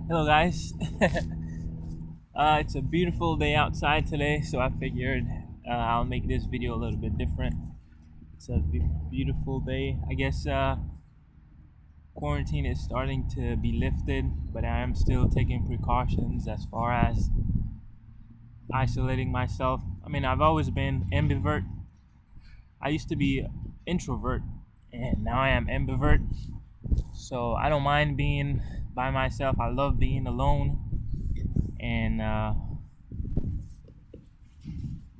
Hello, guys. It's a beautiful day outside today, so I figured I'll make this video a little bit different. It's a beautiful day. I guess quarantine is starting to be lifted, but I am still taking precautions as far as isolating myself. I mean, I've always been ambivert. I used to be introvert, and now I am ambivert. So I don't mind being by myself. I love being alone, and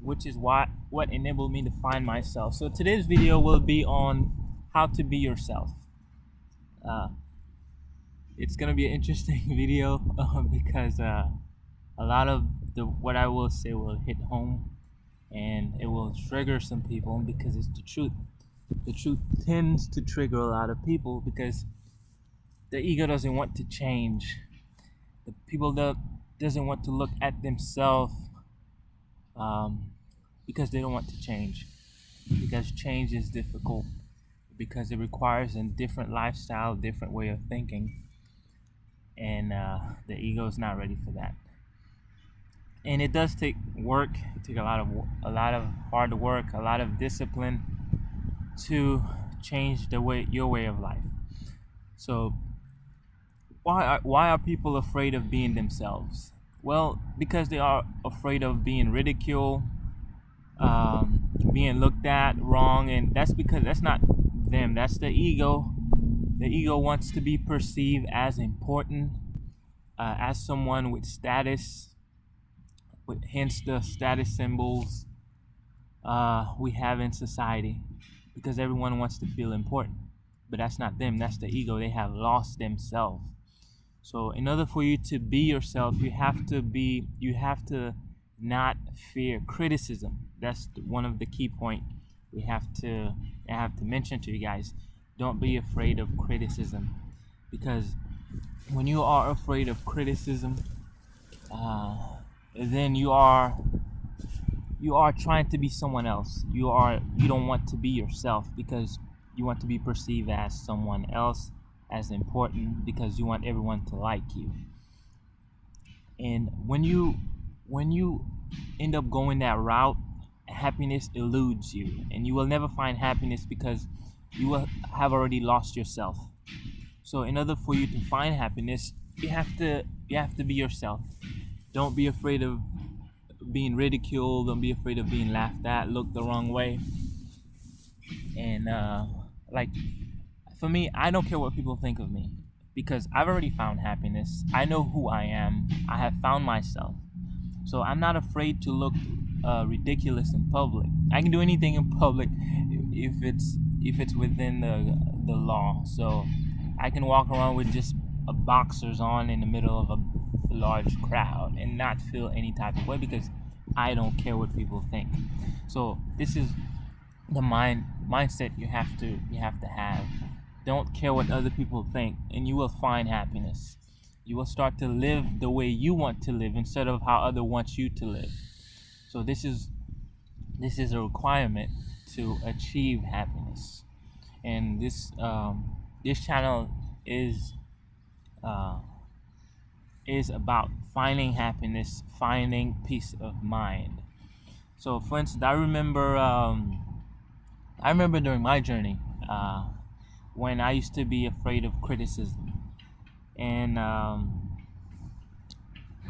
which is what enabled me to find myself. So today's video will be on how to be yourself. Uh, it's gonna be an interesting video because a lot of the what I will say will hit home, and it will trigger some people because it's the truth. The truth tends to trigger a lot of people because the ego doesn't want to change. The people that doesn't want to look at themselves um, because they don't want to change. Because change is difficult, because it requires a different lifestyle, different way of thinking, and the ego is not ready for that. And it does take work. It takes a lot of hard work, a lot of discipline to change your way of life. So why are people afraid of being themselves? Well, because they are afraid of being ridiculed, being looked at wrong, and that's because that's not them. That's the ego. The ego wants to be perceived as important, as someone with status, with hence the status symbols we have in society, because everyone wants to feel important. But that's not them. That's the ego. They have lost themselves. So in order for you to be yourself, you have to not fear criticism. That's one of the key point I have to mention to you guys. Don't be afraid of criticism, because when you are afraid of criticism, uh, then you are trying to be someone else. You don't want to be yourself because you want to be perceived as someone else, as important, because you want everyone to like you. And when you end up going that route, happiness eludes you, and you will never find happiness because you will have already lost yourself. So in order for you to find happiness, you have to be yourself. Don't be afraid of being ridiculed. Don't be afraid of being laughed at, looked the wrong way. And like for me, I don't care what people think of me because I've already found happiness. I know who I am. I have found myself. So I'm not afraid to look ridiculous in public. I can do anything in public if it's within the law. So I can walk around with just a boxers on in the middle of a large crowd and not feel any type of way because I don't care what people think. So this is the mindset you have to have. Don't care what other people think, and you will find happiness. You will start to live the way you want to live instead of how other wants you to live. So this is a requirement to achieve happiness. And this channel uh, is about finding happiness, finding peace of mind. So, for instance, I remember during my journey when I used to be afraid of criticism, and I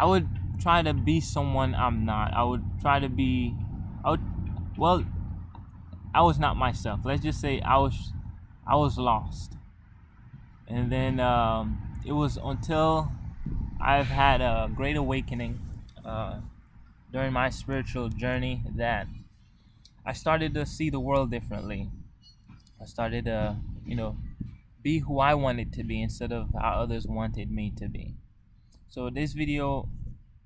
would try to be someone I'm not. I would try to be, I would, well, I was not myself. Let's just say I was lost, and then it was until I've had a great awakening uh, during my spiritual journey that I started to see the world differently. I started to, be who I wanted to be instead of how others wanted me to be. So this video,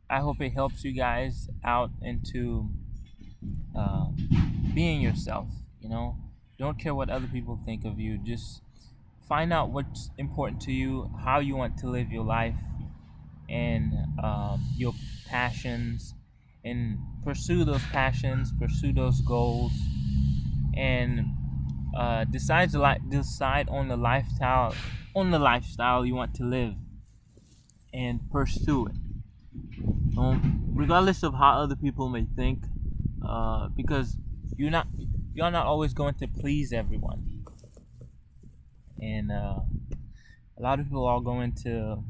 I hope it helps you guys out into uh, being yourself. You know, don't care what other people think of you. Just find out what's important to you, how you want to live your life, and your passions, and pursue those passions, pursue those goals, and decide on the lifestyle you want to live. and pursue it. Regardless of how other people may think, because you're not you're not always going to please everyone, and a lot of people are going to,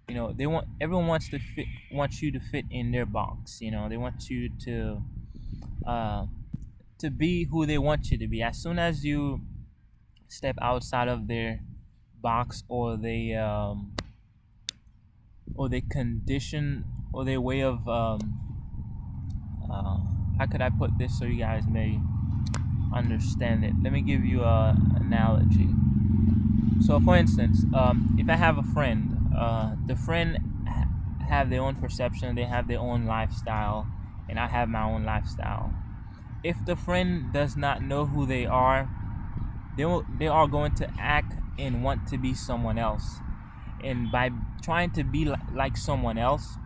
they want everyone wants you to fit in their box. They want you uh, to be who they want you to be. As soon as you step outside of their box, or they condition, or their way of uh, how could I put this so you guys may understand it? Let me give you a analogy. So, for instance, if I have a friend, the friend have their own perception, they have their own lifestyle, and I have my own lifestyle. If the friend does not know who they are, they are going to act and want to be someone else. And by trying to be like someone else,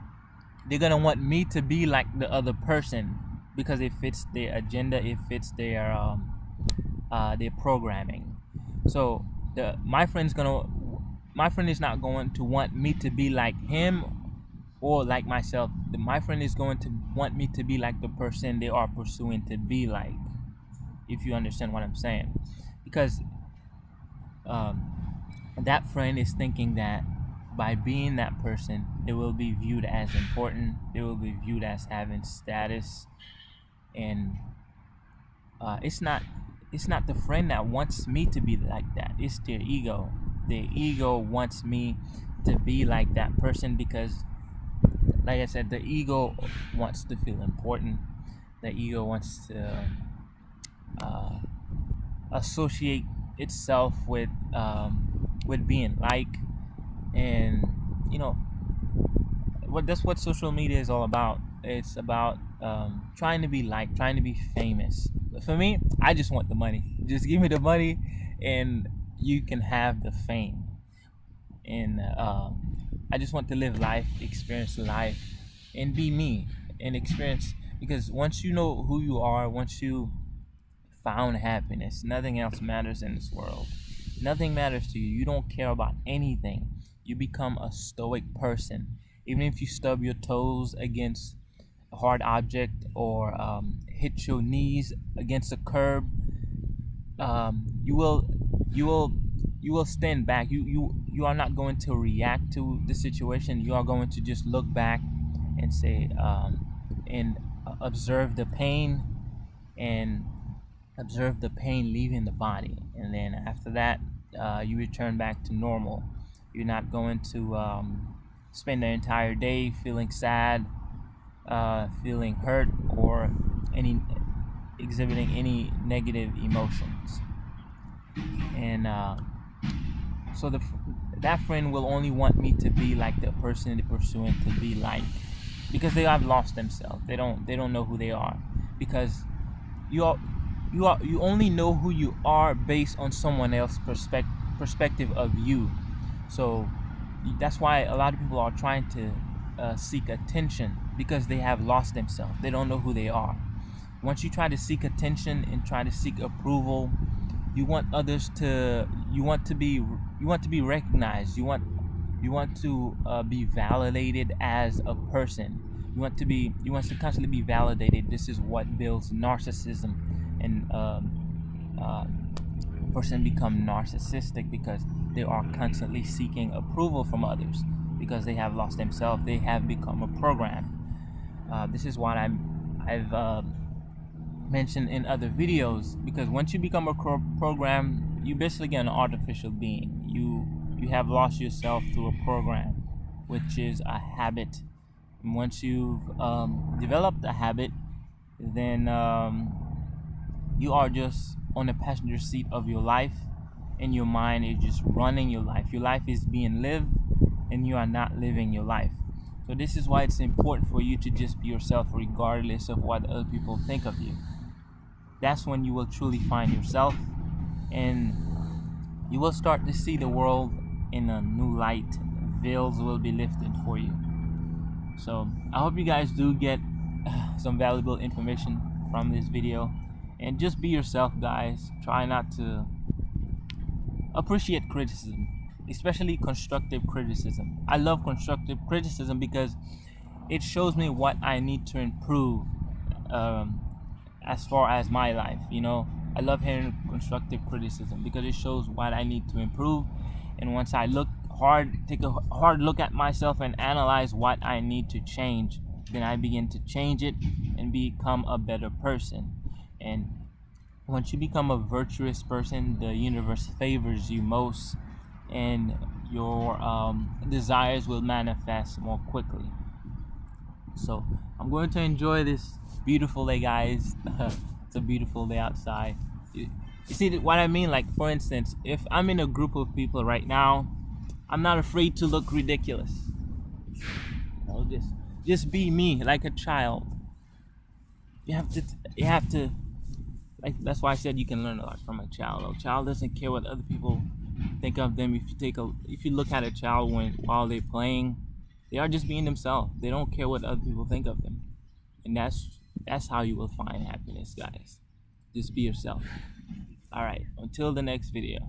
they're gonna want me to be like the other person because it fits their agenda, it fits their programming. So the my friend is not going to want me to be like him or like myself. My friend is going to want me to be like the person they are pursuing to be like. If you understand what I'm saying, because um, that friend is thinking that by being that person, they will be viewed as important. They will be viewed as having status, and it's not. It's not the friend that wants me to be like that. It's their ego. Their ego wants me to be like that person because, like I said, the ego wants to feel important. The ego wants to uh, associate itself with being like, and you know that's what social media is all about. It's about trying to be liked, trying to be famous. But for me, I just want the money. Just give me the money, and you can have the fame. And I just want to live life, experience life, and be me, and experience. Because once you know who you are, once you found happiness, nothing else matters in this world. Nothing matters to you. You don't care about anything. You become a stoic person. Even if you stub your toes against a hard object, or hit your knees against a curb, you will you will you will stand back. You are not going to react to the situation. You are going to just look back and say, and observe the pain, and observe the pain leaving the body, and then after that, you return back to normal. You're not going to spend the entire day feeling sad, feeling hurt, or any exhibiting any negative emotions. And so that friend will only want me to be like the person they're pursuing to be like, because they have lost themselves. They don't know who they are, because you are you only know who you are based on someone else's perspective of you. So that's why a lot of people are trying to seek attention, because they have lost themselves. They don't know who they are. Once you try to seek attention and try to seek approval, you want others to you want to be recognized. You want to be validated as a person. You want to constantly be validated. This is what builds narcissism, and a person become narcissistic because they are constantly seeking approval from others, because they have lost themselves. They have become a program. This is what I've mentioned in other videos, because once you become a program, you basically get an artificial being. You have lost yourself through a program, which is a habit. And once you've developed a habit, then you are just on the passenger seat of your life, and your mind is just running your life. Your life is being lived, and you are not living your life. So this is why it's important for you to just be yourself, regardless of what other people think of you. That's when you will truly find yourself, and you will start to see the world in a new light. Veils will be lifted for you. So I hope you guys do get some valuable information from this video, and just be yourself, guys. Try not to appreciate criticism. especially constructive criticism. I love constructive criticism because it shows me what I need to improve, um, as far as my life. I love hearing constructive criticism because it shows what I need to improve. And once I take a hard look at myself and analyze what I need to change, then I begin to change it and become a better person. And once you become a virtuous person, the universe favors you most, and your desires will manifest more quickly. So I'm going to enjoy this beautiful day, guys. It's a beautiful day outside. You see what I mean? Like, for instance, if I'm in a group of people right now, I'm not afraid to look ridiculous. Just be me, like a child. You have to like, that's why I said you can learn a lot from a child. A child doesn't care what other people think of them. If you look at a child while they're playing, they are just being themselves. They don't care what other people think of them. And that's how you will find happiness, guys. Just be yourself. All right, until the next video.